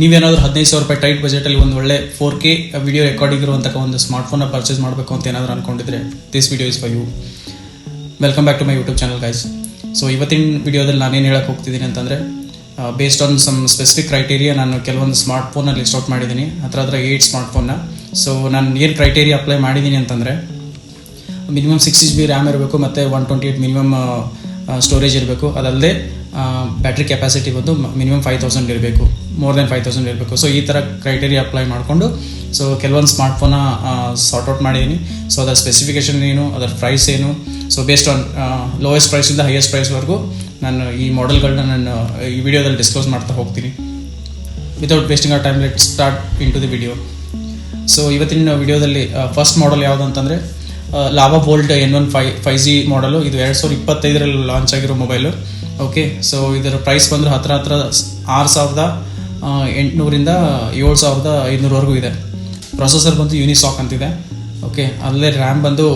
ನೀವೇನಾದರೂ 15,000 ರೂಪಾಯಿ ಟೈಟ್ ಬಜೆಟಲ್ಲಿ ಒಂದು ಒಳ್ಳೆ 4K ವಿಡಿಯೋ ರೆಕಾರ್ಡಿಂಗ್ ಇರುವಂಥ ಒಂದು ಸ್ಮಾರ್ಟ್ಫೋನ್ನ ಪರ್ಚೇಸ್ ಮಾಡಬೇಕು ಅಂತ ಏನಾದರೂ ಅಂದ್ಕೊಂಡಿದ್ರೆ this video is for you. Welcome back to my YouTube channel guys. So ಇವತ್ತಿನ ವಿಡಿಯೋದಲ್ಲಿ ನಾನೇನು ಹೇಳಕ್ಕೆ ಹೋಗ್ತಿದ್ದೀನಿ ಅಂತಂದರೆ, based on some specific criteria ನಾನು ಕೆಲವೊಂದು ಸ್ಮಾರ್ಟ್ಫೋನಲ್ಲಿ ಲಿಸ್ಟ್ ಔಟ್ ಮಾಡಿದ್ದೀನಿ. ಹತ್ರ 8 ಸ್ಮಾರ್ಟ್ಫೋನ್ನ. ಸೊ ನಾನು ಏನು ಕ್ರೈಟೀರಿಯಾ ಅಪ್ಲೈ ಮಾಡಿದ್ದೀನಿ ಅಂತಂದರೆ, ಮಿನಿಮಮ್ 6GB ರ್ಯಾಮ್ ಇರಬೇಕು ಮತ್ತು 128 ಮಿನಿಮಮ್ ಸ್ಟೋರೇಜ್ ಇರಬೇಕು. ಅದಲ್ಲದೆ ಬ್ಯಾಟ್ರಿ ಕೆಪಾಸಿಟಿ ಬಂದು ಮಿನಿಮಮ್ 5000 ಇರಬೇಕು, ಮೋರ್ ದೆನ್ 5000 ಇರಬೇಕು. ಸೊ ಈ ಥರ ಕ್ರೈಟೀರಿಯಾ ಅಪ್ಲೈ ಮಾಡಿಕೊಂಡು ಸೊ ಕೆಲವೊಂದು ಸ್ಮಾರ್ಟ್ಫೋನ್ನ ಸಾರ್ಟ್ ಔಟ್ ಮಾಡಿದ್ದೀನಿ. ಸೊ ಅದರ ಸ್ಪೆಸಿಫಿಕೇಷನ್ ಏನು, ಅದರ ಪ್ರೈಸ್ ಏನು, ಸೊ ಬೇಸ್ಡ್ ಆನ್ ಲೋಯೆಸ್ಟ್ ಪ್ರೈಸಿಂದ ಹೈಯೆಸ್ಟ್ ಪ್ರೈಸ್ವರೆಗೂ ನಾನು ಈ ಮಾಡೆಲ್ಗಳನ್ನ ನಾನು ಈ ವಿಡಿಯೋದಲ್ಲಿ ಡಿಸ್ಕ್ಲೋಸ್ ಮಾಡ್ತಾ ಹೋಗ್ತೀನಿ. Without wasting our time, let start into the video. So ಇವತ್ತಿನ ವಿಡಿಯೋದಲ್ಲಿ ಫಸ್ಟ್ ಮಾಡೆಲ್ ಯಾವುದು ಅಂತಂದರೆ ಲಾವಾ ಬೋಲ್ಟ್ N1 5G ಮಾಡಲು. ಇದು 2025ರಲ್ಲಿ ಲಾಂಚ್ ಆಗಿರೋ ಮೊಬೈಲು. ಓಕೆ, ಸೊ ಇದರ ಪ್ರೈಸ್ ಬಂದರೆ ಹತ್ರ 6,800ರಿಂದ 7,500ವರೆಗೂ ಇದೆ. ಪ್ರೊಸೆಸರ್ ಬಂದು ಯೂನಿಸಾಕ್ ಅಂತಿದೆ. ಓಕೆ, ಅಲ್ಲೇ ರ್ಯಾಮ್ ಬಂದು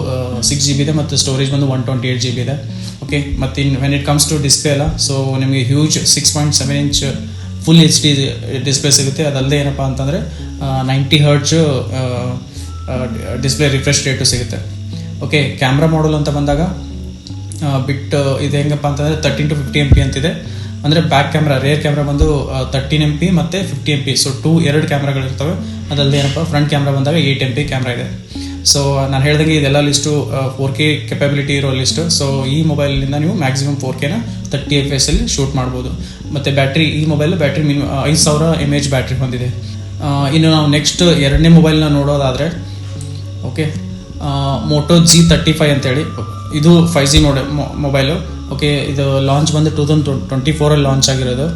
6GB ಇದೆ ಮತ್ತು ಸ್ಟೋರೇಜ್ ಬಂದು 128GB ಇದೆ. ಓಕೆ, ಮತ್ತು when it comes to display ಅಲ್ಲ, ಸೊ ನಿಮಗೆ huge 6.7 inch full HD display ಸಿಗುತ್ತೆ. ಅದಲ್ಲದೆ ಏನಪ್ಪ ಅಂತಂದರೆ 90 Hz ಡಿಸ್ಪ್ಲೇ ರಿಫ್ರೆಶ್ ರೇಟು ಸಿಗುತ್ತೆ. ಓಕೆ, ಕ್ಯಾಮ್ರಾ ಮಾಡಲ್ ಅಂತ ಬಂದಾಗ ಬಿಟ್ ಇದು ಹೆಂಗಪ್ಪ ಅಂತಂದರೆ 13 to 50 MP ಅಂತಿದೆ. ಅಂದರೆ ಬ್ಯಾಕ್ ಕ್ಯಾಮ್ರಾ, ರೇರ್ ಕ್ಯಾಮ್ರಾ ಬಂದು 13 MP ಮತ್ತು 50 MP. ಸೊ 2 ಕ್ಯಾಮ್ರಾಗಳಿರ್ತವೆ. ಅದಲ್ಲದೆ ಏನಪ್ಪ ಫ್ರಂಟ್ ಕ್ಯಾಮ್ರಾ ಬಂದಾಗ 8 MP ಕ್ಯಾಮ್ರಾ ಇದೆ. ಸೊ ನಾನು ಹೇಳ್ದಂಗೆ ಇದೆಲ್ಲ ಲಿಸ್ಟು 4K ಕೆಪಾಬಿಲಿಟಿ ಇರೋ ಲಿಸ್ಟು. ಸೊ ಈ ಮೊಬೈಲಿಂದ ನೀವು ಮ್ಯಾಕ್ಸಿಮಮ್ 4Kನ 30 FPS ಶೂಟ್ ಮಾಡ್ಬೋದು. ಮತ್ತು ಬ್ಯಾಟ್ರಿ, ಈ mobile battery minimum 5000 mAh battery ಹೊಂದಿದೆ. ಇನ್ನು ನಾವು ನೆಕ್ಸ್ಟ್ ಎರಡನೇ ಮೊಬೈಲ್ನ ನೋಡೋದಾದರೆ, ಓಕೆ, ಮೋಟೋ G35 ಅಂತೇಳಿ, ಇದು 5G ಮೊಬೈಲು. ಓಕೆ, ಇದು ಲಾಂಚ್ ಬಂದು 2024 ಲಾಂಚ್ ಆಗಿರೋದು.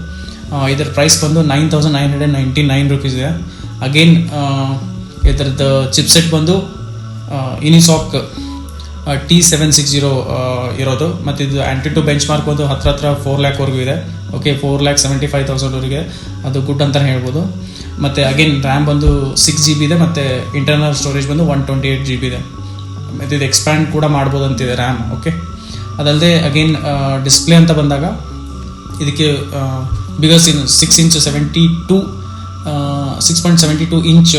ಇದರ ಪ್ರೈಸ್ ಬಂದು 9,999 ರೂಪೀಸ್ ಇದೆ. ಅಗೇನ್ ಇದರದ್ದು ಚಿಪ್ಸೆಟ್ ಬಂದು ಯುನಿಸಾಕ್ T760 ಇರೋದು. ಮತ್ತು ಇದು ಆ್ಯಂಟಿಟು ಬೆಂಚ್ ಮಾರ್ಕ್ ಬಂದು ಹತ್ರ 4 lakhವರೆಗೂ ಇದೆ. ಓಕೆ, 4,75,000ವರೆಗೆ ಅದು ಗುಡ್ ಅಂತಲೇ ಹೇಳ್ಬೋದು. ಮತ್ತು ಅಗೇನ್ ರ್ಯಾಮ್ ಬಂದು 6GB ಇದೆ ಮತ್ತು ಇಂಟರ್ನಲ್ ಸ್ಟೋರೇಜ್ ಬಂದು 128GB ಇದೆ. ಮತ್ತು ಇದು ಎಕ್ಸ್ಪ್ಯಾಂಡ್ ಕೂಡ ಮಾಡ್ಬೋದು ಅಂತಿದೆ ರ್ಯಾಮ್. ಓಕೆ, ಅದಲ್ಲದೆ ಅಗೇನ್ ಡಿಸ್ಪ್ಲೇ ಅಂತ ಬಂದಾಗ ಇದಕ್ಕೆ ಬಿಗಸ್ 6.72 inch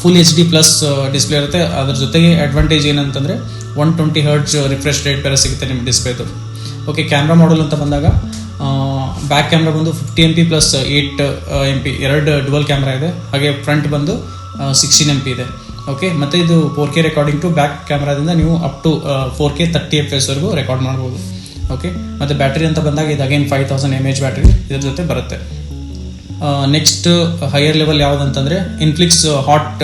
full HD plus display ಇರುತ್ತೆ. ಅದ್ರ ಜೊತೆಗೆ ಅಡ್ವಾಂಟೇಜ್ ಏನಂತಂದರೆ 120 Hz ರಿಫ್ರೆಶ್ ರೇಟ್ ಬೇರೆ ಸಿಗುತ್ತೆ ನಿಮ್ಮ ಡಿಸ್ಪ್ಲೇದು. ಓಕೆ, ಕ್ಯಾಮ್ರಾ ಮಾಡಲ್ ಅಂತ ಬಂದಾಗ ಬ್ಯಾಕ್ ಕ್ಯಾಮ್ರಾ ಬಂದು 50 MP plus 8 MP, 2 dual camera ಇದೆ. ಹಾಗೆ ಫ್ರಂಟ್ ಬಂದು 16 MP ಇದೆ. ಓಕೆ, ಮತ್ತು ಇದು 4K ರೆಕಾರ್ಡಿಂಗ್ ಟು ಬ್ಯಾಕ್ ಕ್ಯಾಮ್ರಾದಿಂದ ನೀವು up to 4K 30 FPS record ಮಾಡ್ಬೋದು. ಓಕೆ, ಮತ್ತು ಬ್ಯಾಟ್ರಿ ಅಂತ ಬಂದಾಗ ಇದು ಅಗೇನ್ 5000 mAh ಬ್ಯಾಟ್ರಿ ಇದ್ರ ಜೊತೆ ಬರುತ್ತೆ. ನೆಕ್ಸ್ಟ್ ಹೈಯರ್ ಲೆವೆಲ್ ಯಾವುದಂತಂದರೆ ಇನ್ಫ್ಲಿಕ್ಸ್ ಹಾಟ್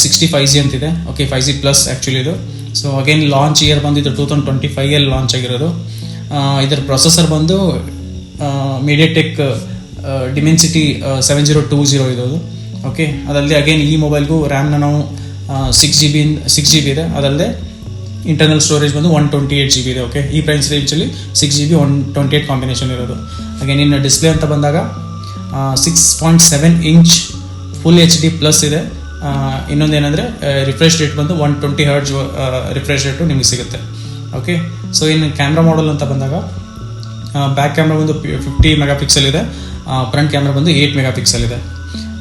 65G ಅಂತಿದೆ. ಓಕೆ, 5G ಪ್ಲಸ್ ಆ್ಯಕ್ಚುಲಿ ಇದು. ಸೊ ಅಗೇನ್ ಲಾಂಚ್ ಇಯರ್ ಬಂದು ಇದು 2025 ಲಾಂಚ್ ಆಗಿರೋದು. ಇದರ ಪ್ರೊಸೆಸರ್ ಬಂದು ಮೀಡಿಯಾಟೆಕ್ ಡಿಮೆನ್ಸಿಟಿ 7020 ಇರೋದು. ಓಕೆ, ಅದಲ್ಲದೆ ಅಗೇನ್ ಈ ಮೊಬೈಲ್ಗೂ ರ್ಯಾಮ್ನ ನಾವು 6GB ಇದೆ. ಅದಲ್ಲದೆ ಇಂಟರ್ನಲ್ ಸ್ಟೋರೇಜ್ ಬಂದು 128GB ಇದೆ. ಓಕೆ, ಈ ಪ್ರೈಸ್ ರೇಂಜಲ್ಲಿ 6GB 128 ಕಾಂಬಿನೇಷನ್ ಇರೋದು. ಅಗೇನ್ ಇನ್ನು ಡಿಸ್ಪ್ಲೇ ಅಂತ ಬಂದಾಗ 6.7 ಇಂಚ್ ಫುಲ್ HD ಪ್ಲಸ್ ಇದೆ. ಇನ್ನೊಂದೇನೆಂದರೆ ರಿಫ್ರೆಶ್ ರೇಟ್ ಬಂದು 120 Hz ರಿಫ್ರೆಶ್ ರೇಟು ನಿಮಗೆ ಸಿಗುತ್ತೆ. ಓಕೆ, ಸೊ ಇನ್ನು ಕ್ಯಾಮ್ರಾ ಮಾಡಲ್ ಅಂತ ಬಂದಾಗ ಬ್ಯಾಕ್ ಕ್ಯಾಮ್ರಾ ಬಂದು 50 MP ಇದೆ. ಫ್ರಂಟ್ ಕ್ಯಾಮ್ರಾ ಬಂದು 8 MP ಇದೆ.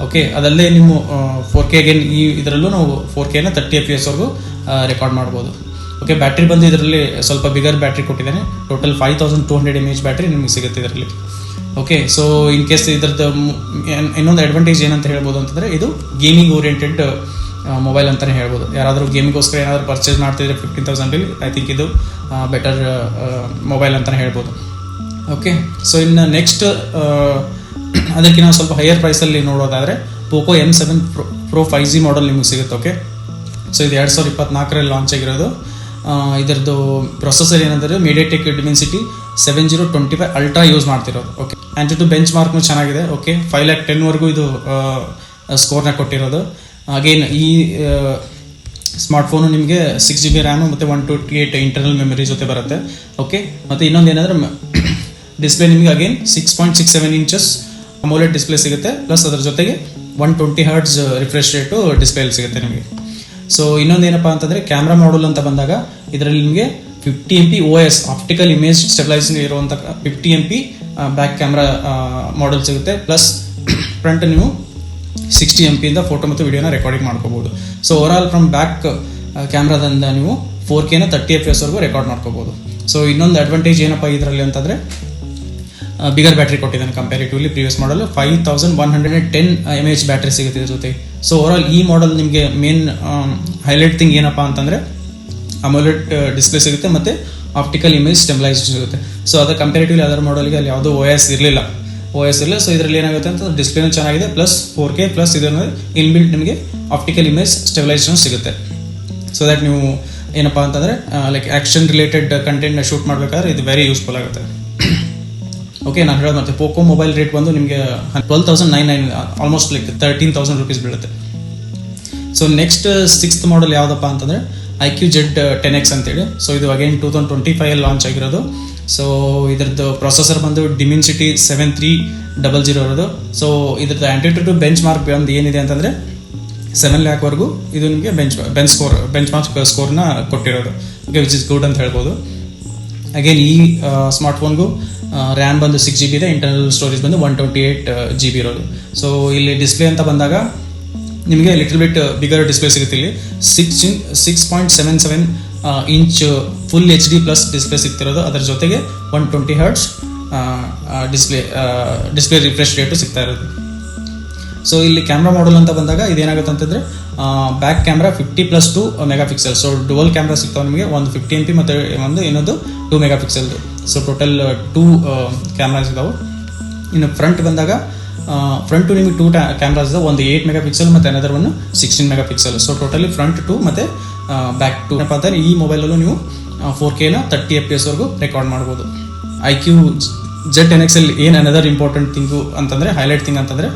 ಓಕೆ, ಅದಲ್ಲದೆ ನಿಮ್ಮ 4K ಅಗೇನ್ ಈ ಇದರಲ್ಲೂ ನಾವು 4Kನ 30 FPS ರೆಕಾರ್ಡ್ ಮಾಡ್ಬೋದು. ಓಕೆ, ಬ್ಯಾಟ್ರಿ ಬಂದು ಇದರಲ್ಲಿ ಸ್ವಲ್ಪ ಬಿಗರ್ ಬ್ಯಾಟ್ರಿ ಕೊಟ್ಟಿದ್ದಾನೆ. ಟೋಟಲ್ 5200 mAh ಬ್ಯಾಟ್ರಿ ನಿಮಗೆ ಸಿಗುತ್ತೆ ಇದರಲ್ಲಿ. ಓಕೆ, ಸೊ ಇನ್ ಕೇಸ್ ಇದರದ್ದು ಇನ್ನೊಂದು ಅಡ್ವಾಂಟೇಜ್ ಏನಂತ ಹೇಳ್ಬೋದು ಅಂತಂದರೆ, ಇದು ಗೇಮಿಂಗ್ ಓರಿಯೆಂಟೆಡ್ ಮೊಬೈಲ್ ಅಂತಲೇ ಹೇಳ್ಬೋದು. ಯಾರಾದರೂ ಗೇಮಿಗೋಸ್ಕರ ಏನಾದರೂ ಪರ್ಚೇಸ್ ಮಾಡ್ತಿದ್ರೆ 15,000 ಐ ಥಿಂಕ್ ಇದು ಬೆಟರ್ ಮೊಬೈಲ್ ಅಂತಲೇ ಹೇಳ್ಬೋದು. ಓಕೆ, ಸೊ ಇನ್ನು ನೆಕ್ಸ್ಟ್ ಅದಕ್ಕಿಂತ ಸ್ವಲ್ಪ ಹೈಯರ್ ಪ್ರೈಸಲ್ಲಿ ನೋಡೋದಾದರೆ ಪೋಕೋ M7 Pro 5G ಮಾಡಲ್ ನಿಮಗೆ ಸಿಗುತ್ತೆ. ಓಕೆ, ಸೊ ಇದು 2024ರಲ್ಲಿ ಲಾಂಚ್ ಆಗಿರೋದು. ಇದರದ್ದು ಪ್ರೊಸೆಸರ್ ಏನಂದರೆ ಮೀಡಿಯಾಟೆಕ್ ಡಿಮೆನ್ಸಿಟಿ 7025 ಅಲ್ಟ್ರಾ ಯೂಸ್ ಮಾಡ್ತಿರೋದು. ಓಕೆ, ಆ್ಯಂಟಿಟು ಬೆಂಚ್ ಮಾರ್ಕ್ನು ಚೆನ್ನಾಗಿದೆ. ಓಕೆ, 5,10,000ವರೆಗೂ ಇದು ಸ್ಕೋರ್ನ ಕೊಟ್ಟಿರೋದು. ಅಗೇನ್ ಈ ಸ್ಮಾರ್ಟ್ಫೋನು ನಿಮಗೆ 6GB ರ್ಯಾಮು ಮತ್ತು 128 ಇಂಟರ್ನಲ್ ಮೆಮೊರಿ ಜೊತೆ ಬರುತ್ತೆ. ಓಕೆ, ಮತ್ತು ಇನ್ನೊಂದು ಏನಂದರೆ ಡಿಸ್ಪ್ಲೇ ನಿಮಗೆ ಅಗೇನ್ 6.67 ಇಂಚಸ್ ಅಮೋಲೆಡ್ ಡಿಸ್ಪ್ಲೇ ಸಿಗುತ್ತೆ. ಪ್ಲಸ್ ಅದರ ಜೊತೆಗೆ 120 Hz ರಿಫ್ರೆಶ್ ರೇಟು ಡಿಸ್ಪ್ಲೇಲಿ ಸಿಗುತ್ತೆ ನಿಮಗೆ. ಸೊ ಇನ್ನೊಂದು ಏನಪ್ಪ ಅಂತಂದರೆ ಕ್ಯಾಮ್ರಾ ಮಾಡಲ್ ಅಂತ ಬಂದಾಗ ಇದರಲ್ಲಿ ನಿಮಗೆ 50 MP OIS optical image stabilising ಇರುವಂಥ 50 MP ಬ್ಯಾಕ್ ಕ್ಯಾಮ್ರಾ ಮಾಡೆಲ್ ಸಿಗುತ್ತೆ. ಪ್ಲಸ್ ಫ್ರಂಟ್ ನೀವು 60 MP ಇಂದ ಫೋಟೋ ಮತ್ತು ವಿಡಿಯೋನ ರೆಕಾರ್ಡಿಂಗ್ ಮಾಡ್ಕೋಬಹುದು. ಸೊ ಓವರಾಲ್ ಫ್ರಮ್ ಬ್ಯಾಕ್ ಕ್ಯಾಮ್ರಾದಿಂದ ನೀವು 4K 30 FPS ವರೆಗೂ ರೆಕಾರ್ಡ್ ಮಾಡ್ಕೋಬಹುದು. ಸೊ ಇನ್ನೊಂದು ಅಡ್ವಾಂಟೇಜ್ ಏನಪ್ಪ ಇದರಲ್ಲಿ ಅಂತಂದರೆ ಬಿಗರ್ ಬ್ಯಾಟ್ರಿ ಕೊಟ್ಟಿದ್ದಾನೆ ಕಂಪ್ಯಾರಿಟಿವ್ಲಿ ಪ್ರೀವಿಯಸ್ ಮಾಡಲ್ 5110 mAh ಬ್ಯಾಟ್ರಿ ಸಿಗುತ್ತೆ ಇದ್ರ ಜೊತೆ. ಸೊ ಓವರಾಲ್ ಈ ಮಾಡಲ್ ನಿಮಗೆ ಮೇನ್ ಹೈಲೈಟ್ ಥಿಂಗ್ ಏನಪ್ಪ ಅಂತಂದರೆ ಅಮೋಲೆಡ್ ಡಿಸ್ಪ್ಲೇ ಸಿಗುತ್ತೆ ಮತ್ತು ಆಪ್ಟಿಕಲ್ ಇಮೇಜ್ ಸ್ಟೆಬಿಲೈಸ್ಡ್ ಸಿಗುತ್ತೆ. ಸೊ ಅದರ ಕಂಪ್ಯಾರಿಟಿವ್ಲಿ ಅದರ್ ಮಾಡಲ್ಗೆ ಅಲ್ಲಿ ಯಾವುದೋ OS ಇರಲಿಲ್ಲ. ಸೊ ಇದರಲ್ಲಿ ಏನಾಗುತ್ತೆ ಅಂತ ಡಿಸ್ಪ್ಲೇನೂ ಚೆನ್ನಾಗಿದೆ, ಪ್ಲಸ್ 4K ಪ್ಲಸ್ ಇದನ್ನು ಇನ್ಬಿಲ್ಟ್ ನಿಮಗೆ ಆಪ್ಟಿಕಲ್ ಇಮೇಜ್ ಸ್ಟೆಬಿಲೈಸೇಷನ್ ಸಿಗುತ್ತೆ. ಸೊ ದಟ್ ನೀವು ಏನಪ್ಪ ಅಂತಂದರೆ ಲೈಕ್ ಆ್ಯಕ್ಷನ್ ರಿಲೇಟೆಡ್ ಕಂಟೆಂಟ್ನ ಶೂಟ್ ಮಾಡಬೇಕಾದ್ರೆ ಇದು ವೆರಿ ಯೂಸ್ಫುಲ್ ಆಗುತ್ತೆ. ಓಕೆ, ನಾನು ಹೇಳೋದು ಮತ್ತೆ ಪೋಕೋ ಮೊಬೈಲ್ ರೇಟ್ ಬಂದು ನಿಮಗೆ 12,999 ಆಲ್ಮೋಸ್ಟ್ ಲೈಕ್ 13,000 ರೂಪೀಸ್ ಬೀಳುತ್ತೆ. ಸೊ ನೆಕ್ಸ್ಟ್ 6th ಮಾಡಲ್ ಯಾವುದಪ್ಪ ಅಂತಂದರೆ IQ Z10X ಅಂತೇಳಿ. ಸೊ ಇದು ಅಗೇನ್ 2025 ಲಾಂಚ್ ಆಗಿರೋದು. ಸೊ ಇದ್ರದ್ದು ಪ್ರೊಸೆಸರ್ ಬಂದು Dimensity 7300 ಇರೋದು. ಸೊ ಇದ್ರದ್ದು ಆಂಟಿಟ್ಯೂಡ್ ಬೆಂಚ್ ಮಾರ್ಕ್ ಒಂದು ಏನಿದೆ ಅಂತಂದರೆ 7 lakh ವರೆಗೂ ಇದು ನಿಮಗೆ ಬೆಂಚ್ ಮಾರ್ಕ್ ಸ್ಕೋರ್ನ ಕೊಟ್ಟಿರೋದು. ಓಕೆ, ವಿಚ್ ಇಸ್ ಗುಡ್ ಅಂತ ಹೇಳ್ಬೋದು. ಅಗೇನ್ ಈ ಸ್ಮಾರ್ಟ್ಫೋನ್ಗೂ ರ್ಯಾಮ್ ಬಂದು 6GB ಇದೆ, ಇಂಟರ್ನಲ್ ಸ್ಟೋರೇಜ್ ಬಂದು 128 GB ಇರೋದು. ಸೊ ಇಲ್ಲಿ ಡಿಸ್ಪ್ಲೇ ಅಂತ ಬಂದಾಗ ನಿಮಗೆ ಲಿಟಲ್ ಬಿಟ್ ಬಿಗರ್ ಡಿಸ್ಪ್ಲೇ ಸಿಗುತ್ತೆ. ಇಲ್ಲಿ 6.77 inch full HD plus display ಸಿಗ್ತಿರೋದು. ಅದರ ಜೊತೆಗೆ 120 Hz ಡಿಸ್ಪ್ಲೇ ರಿಫ್ರೆಶ್ ರೇಟು ಸಿಗ್ತಾ ಇರೋದು. ಸೊ ಇಲ್ಲಿ ಕ್ಯಾಮ್ರಾ ಮಾಡಲ್ ಅಂತ ಬಂದಾಗ ಇದೇನಾಗುತ್ತೆ ಅಂತಂದರೆ back camera 50+2 MP. So dual camera ಸಿಗ್ತಾವೆ ನಿಮಗೆ, ಒಂದು 50 MP ಮತ್ತು ಇನ್ನೊಂದು 2 MP. ಸೊ ಟೋಟಲ್ 2 ಕ್ಯಾಮ್ರಾಸ್ ಇದಾವೆ. ಇನ್ನು ಫ್ರಂಟ್ ಬಂದಾಗ ಫ್ರಂಟು ನಿಮಗೆ 2 ಕ್ಯಾಮ್ರಾಸ್ ಇದಾವೆ, ಒಂದು 8 MP ಮತ್ತು ಅನದರ್ ಒಂದು 16 MP. ಸೊ ಟೋಟಲಿ ಫ್ರಂಟ್ 2 ಮತ್ತು ಬ್ಯಾಕ್ 2 ಏನಪ್ಪ ಅಂತಂದರೆ ಈ ಮೊಬೈಲಲ್ಲೂ ನೀವು 4K 30 FPS ವರೆಗೂ ರೆಕಾರ್ಡ್ ಮಾಡ್ಬೋದು. IQ Z10X ಅಲ್ಲಿ ಏನು ಅನದರ್ ಇಂಪಾರ್ಟೆಂಟ್ ಥಿಂಗು ಅಂತಂದರೆ ಹೈಲೈಟ್ ಥಿಂಗ್ ಅಂತಂದರೆ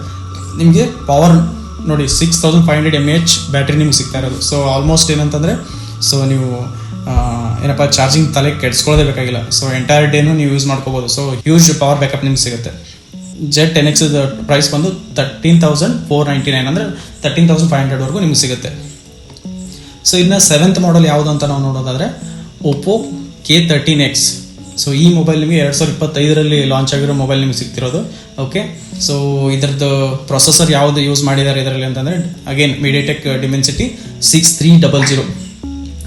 ನಿಮಗೆ ಪವರ್ ನೋಡಿ 6500 mAh ಬ್ಯಾಟ್ರಿ ನಿಮ್ಗೆ ಸಿಗ್ತಾ ಇರೋದು. ಸೊ ಆಲ್ಮೋಸ್ಟ್ ಏನಂತಂದರೆ ಸೊ ನೀವು ಏನಪ್ಪ ಚಾರ್ಜಿಂಗ್ ತಲೆ ಕೆಡ್ಸ್ಕೊಳ್ಳೋದೇ ಬೇಕಾಗಿಲ್ಲ. ಸೊ ಎಂಟೈರ್ ಡೇನು ನೀವು ಯೂಸ್ ಮಾಡ್ಕೋಬೋದು. ಸೊ ಹ್ಯೂಜ್ ಪವರ್ ಬ್ಯಾಕಪ್ ನಿಮ್ಗೆ ಸಿಗುತ್ತೆ. Z10X ಪ್ರೈಸ್ ಬಂದು 13,499 ಅಂದರೆ 13,500 ವರೆಗೂ ನಿಮ್ಗೆ ಸಿಗುತ್ತೆ. ಸೊ ಇನ್ನು 7th ಮಾಡಲ್ ಯಾವುದು ಅಂತ ನಾವು ನೋಡೋದಾದರೆ ಒಪ್ಪೋ K13X. ಸೊ ಈ ಮೊಬೈಲ್ ನಿಮಗೆ 2025 ಲಾಂಚ್ ಆಗಿರೋ ಮೊಬೈಲ್ ನಿಮ್ಗೆ ಸಿಗ್ತಿರೋದು. ಓಕೆ, ಸೊ ಇದರದ್ದು ಪ್ರೊಸೆಸರ್ ಯಾವುದು ಯೂಸ್ ಮಾಡಿದ್ದಾರೆ ಇದರಲ್ಲಿ ಅಂತಂದರೆ ಅಗೇನ್ MediaTek Dimensity 6300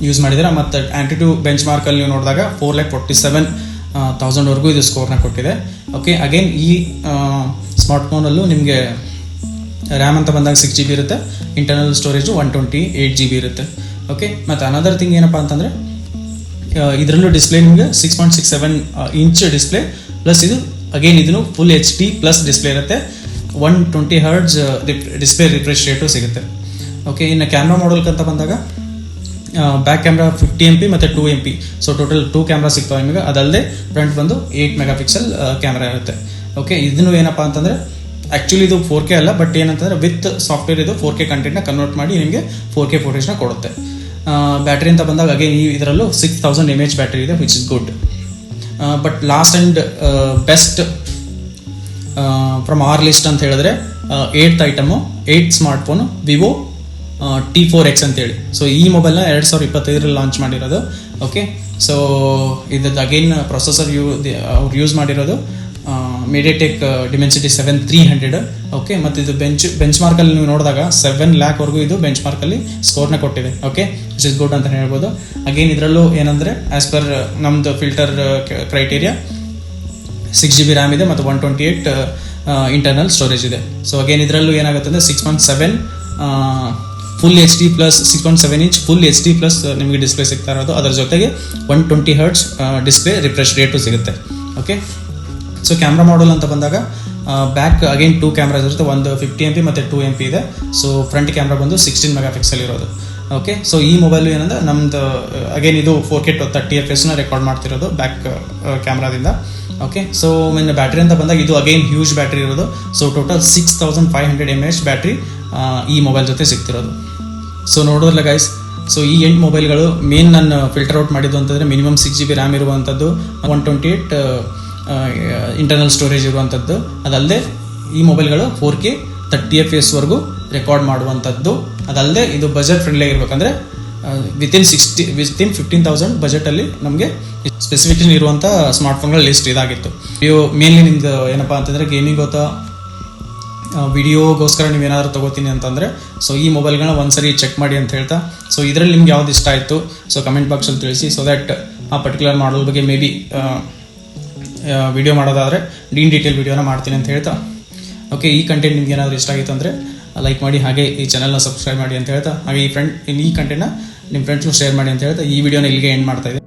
ಯೂಸ್ ಮಾಡಿದ್ದಾರೆ. ಮತ್ತು ಆಂಟಿಟ್ಯೂಡ್ ಬೆಂಚ್ ಮಾರ್ಕಲ್ಲಿ ನೀವು ನೋಡಿದಾಗ 4,47,000 ವರೆಗೂ ಇದು ಸ್ಕೋರ್ನ ಕೊಟ್ಟಿದೆ. ಓಕೆ, ಅಗೇನ್ ಈ ಸ್ಮಾರ್ಟ್ಫೋನಲ್ಲೂ ನಿಮಗೆ ರ್ಯಾಮ್ ಅಂತ ಬಂದಾಗ 6GB ಇರುತ್ತೆ, ಇಂಟರ್ನಲ್ ಸ್ಟೋರೇಜು 128 GB ಇರುತ್ತೆ. ಓಕೆ, ಮತ್ತು ಅನದರ್ ಥಿಂಗ್ ಏನಪ್ಪ ಅಂತಂದರೆ ಇದರಲ್ಲೂ ಡಿಸ್ಪ್ಲೇ ನಿಮಗೆ 6.67 ಇಂಚ್ ಡಿಸ್ಪ್ಲೇ ಪ್ಲಸ್ ಇದು ಅಗೇನ್ ಇದನ್ನು ಫುಲ್ HD ಪ್ಲಸ್ ಡಿಸ್ಪ್ಲೇ ಇರುತ್ತೆ, 120 Hz ಡಿಸ್ಪ್ಲೇ ರಿಫ್ರೆಶ್ ರೇಟು ಸಿಗುತ್ತೆ. ಓಕೆ, ಇನ್ನು ಕ್ಯಾಮ್ರಾ ಮಾಡಲ್ಗೆ ಅಂತ ಬಂದಾಗ ಬ್ಯಾಕ್ ಕ್ಯಾಮ್ರಾ 50 MP ಮತ್ತು 2 MP. ಸೊ ಟೋಟಲ್ 2 ಕ್ಯಾಮ್ರಾ ಸಿಗ್ತಾವೆ ನಿಮಗೆ. ಅದಲ್ಲದೆ ಫ್ರಂಟ್ ಬಂದು 8 MP ಕ್ಯಾಮ್ರಾ ಇರುತ್ತೆ. ಓಕೆ, ಇದನ್ನು ಏನಪ್ಪ ಅಂತಂದರೆ ಆ್ಯಕ್ಚುಲಿ ಇದು 4K ಅಲ್ಲ, ಬಟ್ ಏನಂತಂದರೆ ವಿತ್ ಸಾಫ್ಟ್ವೇರ್ ಇದು 4K ಕಂಟೆಂಟ್ನ ಕನ್ವರ್ಟ್ ಮಾಡಿ ನಿಮಗೆ 4K ಫೋಟೇಜ್ನ ಕೊಡುತ್ತೆ. ಬ್ಯಾಟ್ರಿ ಅಂತ ಬಂದಾಗ ಅಗೇನ್ ಇದರಲ್ಲೂ 6000 mAh ಬ್ಯಾಟ್ರಿ ಇದೆ, which is good. But last and best from our list ಅಂತ ಹೇಳಿದ್ರೆ 8th item 8th smartphone Vivo T4X ಅಂತೇಳಿ. ಸೊ ಈ ಮೊಬೈಲ್ನ 2025 ಲಾಂಚ್ ಮಾಡಿರೋದು. ಓಕೆ, ಸೊ ಇದ್ರದ್ದು ಅಗೇನ್ ಪ್ರೊಸೆಸರ್ ಅವ್ರು ಯೂಸ್ ಮಾಡಿರೋದು MediaTek Dimensity 7300. ಓಕೆ, ಮತ್ತು ಇದು ಬೆಂಚ್ ಮಾರ್ಕಲ್ಲಿ ನೀವು ನೋಡಿದಾಗ 7 lakh ವರೆಗೂ ಇದು ಬೆಂಚ್ ಮಾರ್ಕಲ್ಲಿ ಸ್ಕೋರ್ನ ಕೊಟ್ಟಿದೆ. ಓಕೆ, ವಿಚ್ ಇಸ್ ಗುಡ್ ಅಂತ ಹೇಳ್ಬೋದು. ಅಗೇನ್ ಇದರಲ್ಲೂ ಏನಂದರೆ ಆ್ಯಸ್ ಪರ್ ನಮ್ಮದು ಫಿಲ್ಟರ್ ಕ್ರೈಟೀರಿಯಾ 6GB ರ್ಯಾಮ್ ಇದೆ ಮತ್ತು 128 ಇಂಟರ್ನಲ್ ಸ್ಟೋರೇಜ್ ಇದೆ. ಸೊ ಅಗೇನ್ ಇದರಲ್ಲೂ ಏನಾಗುತ್ತೆ ಅಂದರೆ 6.7 full HD plus 6.7 inch full HD plus ನಿಮಗೆ ಡಿಸ್ಪ್ಲೇ ಸಿಗ್ತಾ ಇರೋದು. ಅದರ ಜೊತೆಗೆ 120 Hz ಡಿಸ್ಪ್ಲೇ ರಿಫ್ರೆಶ್ ರೇಟು ಸಿಗುತ್ತೆ. ಓಕೆ, ಸೊ ಕ್ಯಾಮ್ರಾ ಮಾಡಲ್ ಅಂತ ಬಂದಾಗ ಬ್ಯಾಕ್ ಅಗೇನ್ 2 ಕ್ಯಾಮ್ರಾಸ್ ಇರುತ್ತೆ, ಒಂದು 50 MP ಮತ್ತು 2 MP ಇದೆ. ಸೊ ಫ್ರಂಟ್ ಕ್ಯಾಮ್ರಾ ಬಂದು 16 MP ಇರೋದು. ಓಕೆ, ಸೊ ಈ ಮೊಬೈಲು ಏನಂದರೆ ನಮ್ಮದು ಅಗೇನ್ ಇದು 4K 30 FPS ರೆಕಾರ್ಡ್ ಮಾಡ್ತಿರೋದು ಬ್ಯಾಕ್ ಕ್ಯಾಮ್ರಾದಿಂದ. ಓಕೆ, ಸೊ ಮೀನ್ ಬ್ಯಾಟ್ರಿ ಅಂತ ಬಂದಾಗ ಇದು ಅಗೇನ್ ಹ್ಯೂಜ್ ಬ್ಯಾಟ್ರಿ ಇರೋದು. ಸೊ ಟೋಟಲ್ 6500 mAh ಬ್ಯಾಟ್ರಿ ಈ ಮೊಬೈಲ್ ಜೊತೆ ಸಿಗ್ತಿರೋದು. ಸೊ ನೋಡೋದ್ರಲ್ಲ ಗೈಸ್, ಸೊ ಈ 8 ಮೊಬೈಲ್ಗಳು ಮೇನ್ ನಾನು ಫಿಲ್ಟರ್ ಔಟ್ ಮಾಡಿದ್ದು ಅಂತಂದರೆ ಮಿನಿಮಮ್ 6GB ರ್ಯಾಮ್ ಇರುವಂಥದ್ದು, 128 ಇಂಟರ್ನಲ್ ಸ್ಟೋರೇಜ್ ಇರುವಂಥದ್ದು. ಅದಲ್ಲದೆ ಈ ಮೊಬೈಲ್ಗಳು 4K 30 FPS ವರೆಗೂ ರೆಕಾರ್ಡ್ ಮಾಡುವಂಥದ್ದು. ಅದಲ್ಲದೆ ಇದು ಬಜೆಟ್ ಫ್ರೆಂಡ್ಲಿ ಆಗಿರ್ಬೇಕಂದ್ರೆ ವಿತಿನ್ 15,000 ಬಜೆಟಲ್ಲಿ ನಮಗೆ ಸ್ಪೆಸಿಫಿಕೇಶನ್ ಇರುವಂಥ ಸ್ಮಾರ್ಟ್ಫೋನ್ಗಳ ಲಿಸ್ಟ್ ಇದಾಗಿತ್ತು. ಮೇನ್ಲಿ ನಿಮ್ದು ಏನಪ್ಪ ಅಂತಂದರೆ ಗೇಮಿಂಗ್ ಅಥವಾ ವಿಡಿಯೋಗೋಸ್ಕರ ನೀವೇನಾದರೂ ತೊಗೋತೀನಿ ಅಂತಂದರೆ ಸೊ ಈ ಮೊಬೈಲ್ಗಳನ್ನ ಒಂದ್ಸರಿ ಚೆಕ್ ಮಾಡಿ ಅಂತ ಹೇಳ್ತಾ, ಸೊ ಇದರಲ್ಲಿ ನಿಮ್ಗೆ ಯಾವ್ದು ಇಷ್ಟ ಆಯಿತು ಸೊ ಕಮೆಂಟ್ ಬಾಕ್ಸಲ್ಲಿ ತಿಳಿಸಿ. ಸೊ ದ್ಯಾಟ್ ಆ ಪರ್ಟಿಕ್ಯುಲರ್ ಮಾಡಲ್ ಬಗ್ಗೆ ಮೇ ಬಿ ವಿಡಿಯೋ ಮಾಡೋದಾದರೆ ಡೀಟೇಲ್ ವಿಡಿಯೋನ ಮಾಡ್ತೀನಿ ಅಂತ ಹೇಳ್ತಾ, ಓಕೆ ಈ ಕಂಟೆಂಟ್ ನಿಮ್ಗೆ ಏನಾದರೂ ಇಷ್ಟ ಆಗಿತ್ತು ಅಂದರೆ ಲೈಕ್ ಮಾಡಿ, ಹಾಗೆ ಈ ಚಾನಲ್ನ ಸಬ್ಸ್ಕ್ರೈಬ್ ಮಾಡಿ ಅಂತ ಹೇಳ್ತಾ, ಹಾಗೆ ಈ ಕಂಟೆಂಟ್ನ ನಿಮ್ಮ ಫ್ರೆಂಡ್ಸ್ಗೂ ಶೇರ್ ಮಾಡಿ ಅಂತ ಹೇಳ್ತಾ ಈ ವಿಡಿಯೋನ ಇಲ್ಲಿಗೆ ಎಂಡ್ ಮಾಡ್ತಾ ಇದ್ದೀನಿ.